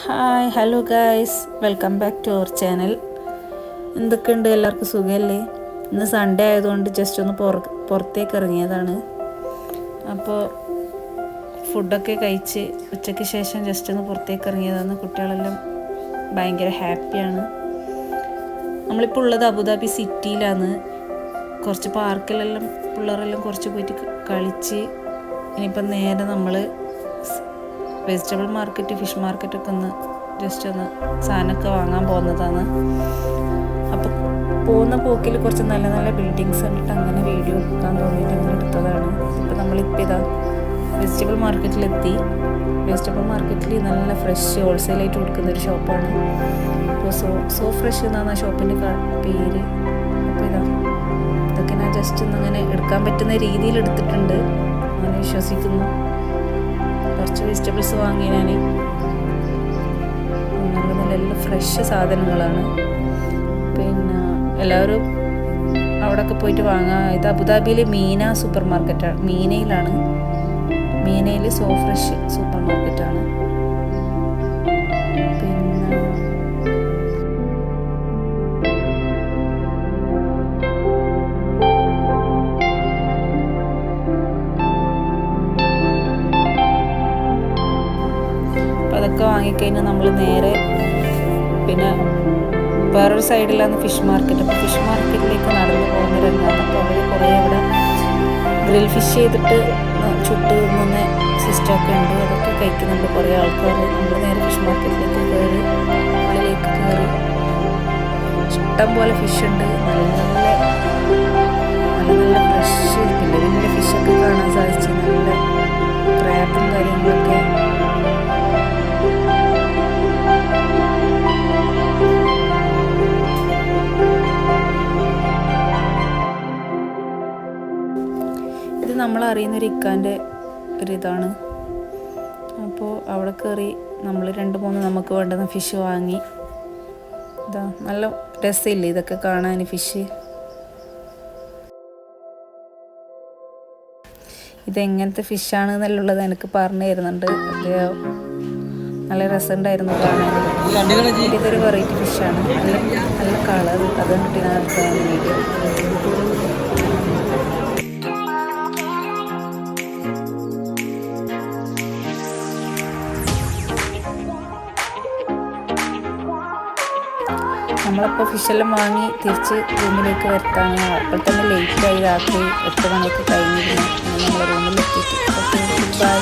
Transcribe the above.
Hi hello guys, welcome back to our channel. എന്തൊക്കെയുണ്ട്, എല്ലാവർക്കും സുഖമല്ലേ? ഇന്ന് സൺഡേ ആയതുകൊണ്ട് ജസ്റ്റ് ഒന്ന് പുറത്തേക്ക് ഇറങ്ങിയതാണ്. അപ്പോൾ ഫുഡൊക്കെ കഴിച്ച് ഉച്ചയ്ക്ക് ശേഷം ജസ്റ്റ് ഒന്ന് പുറത്തേക്ക് ഇറങ്ങിയതാണ്. കുട്ടികളെല്ലാം ഭയങ്കര ഹാപ്പിയാണ്. നമ്മളിപ്പോൾ ഉള്ളത് അബുദാബി സിറ്റിയിലാണ്. കുറച്ച് പാർക്കിലെല്ലാം പിള്ളേരെല്ലാം കുറച്ച് പോയിട്ട് കളിച്ച് ഇനിയിപ്പം നേരെ നമ്മൾ വെജിറ്റബിൾ മാർക്കറ്റ്, ഫിഷ് മാർക്കറ്റൊക്കെ ഒന്ന് ജസ്റ്റ് ഒന്ന് സാധനമൊക്കെ വാങ്ങാൻ പോകുന്നതാണ്. അപ്പോൾ പോകുന്ന പോക്കിൽ കുറച്ച് നല്ല നല്ല ബിൽഡിങ്സ് കണ്ടിട്ട് അങ്ങനെ വീഡിയോ എടുക്കാൻ തോന്നിയിട്ട് അങ്ങനെ എടുത്തതാണ്. ഇപ്പോൾ നമ്മളിപ്പോൾ ഇതാ വെജിറ്റബിൾ മാർക്കറ്റിലെത്തി. വെജിറ്റബിൾ മാർക്കറ്റിൽ നല്ല ഫ്രഷ് ഹോൾസെയിലായിട്ട് കൊടുക്കുന്ന ഒരു ഷോപ്പാണ്. അപ്പോൾ സോ ഫ്രഷ് എന്നാണ് ആ ഷോപ്പിൻ്റെ പേര്. അപ്പോൾ ഇതൊക്കെ ഞാൻ ജസ്റ്റ് ഒന്ന് അങ്ങനെ എടുക്കാൻ പറ്റുന്ന രീതിയിൽ എടുത്തിട്ടുണ്ട്, അങ്ങനെ വിശ്വസിക്കുന്നു. കുറച്ച് വെജിറ്റബിൾസ് വാങ്ങി ഞാൻ. നല്ല നല്ല ഫ്രഷ് സാധനങ്ങളാണ്. പിന്നെ എല്ലാവരും അവിടെയൊക്കെ പോയിട്ട് വാങ്ങാം. ഇത് അബുദാബിയിലെ മീന സൂപ്പർ മാർക്കറ്റാണ്. മീനയിൽ സോ ഫ്രഷ് സൂപ്പർ മാർക്കറ്റാണ്. അതൊക്കെ വാങ്ങിക്കഴിഞ്ഞാൽ നമ്മൾ നേരെ പിന്നെ വേറൊരു സൈഡിലാണ് ഫിഷ് മാർക്കറ്റ്. അപ്പോൾ ഫിഷ് മാർക്കറ്റിലേക്ക് നടന്നു പോകുന്ന രംഗമാണ്. അപ്പോൾ അവർ കുറേ അവിടെ ഗ്രിൽ ഫിഷ് ചെയ്തിട്ട് ചുട്ട് തിന്നുന്ന സിസ്റ്റമൊക്കെ ഉണ്ട്. അതൊക്കെ കഴിക്കുന്നുണ്ട് കുറേ ആൾക്കാർ. നമ്മൾ നേരെ ഫിഷ് മാർക്കറ്റിലേക്ക് കയറി, ഉള്ളിലേക്ക് കയറി ഇഷ്ടം പോലെ ഫിഷ് ഉണ്ട്. നല്ല നല്ല ഫ്രഷ് വലിയ വലിയ ഫിഷൊക്കെ കാണാൻ സാധിച്ചു. നല്ല ക്രാബും കാര്യങ്ങളൊക്കെ. ഇത് നമ്മൾ അറിയുന്നൊരു ഇക്കാൻ്റെ ഒരിതാണ്. അപ്പോൾ അവിടെ കയറി നമ്മൾ 2-3 നമുക്ക് വേണ്ടുന്ന ഫിഷ് വാങ്ങി. ഇതാ നല്ല രസമില്ലേ ഇതൊക്കെ കാണാൻ ഫിഷ്. ഇതെങ്ങനത്തെ ഫിഷാണ് എന്നുള്ളത് എനിക്ക് പറഞ്ഞു തരുന്നുണ്ട്. നല്ല രസമുണ്ടായിരുന്നു കാണാൻ. ഇതൊരു വെറൈറ്റി ഫിഷാണ്. നല്ല കളർ. അത് കണ്ടിട്ട് ഞാൻ എടുക്കാൻ വീഡിയോ. നമ്മളപ്പോൾ ഫിഷെല്ലാം വാങ്ങി തിരിച്ച് റൂമിലേക്ക് വരുത്താണ്. അപ്പോൾ തന്നെ ലേറ്റായി, രാത്രി 8 മണിയൊക്കെ കഴിഞ്ഞിരുന്നു. നമ്മൾ റൂമിലെത്തിയിട്ട്. Okay, by.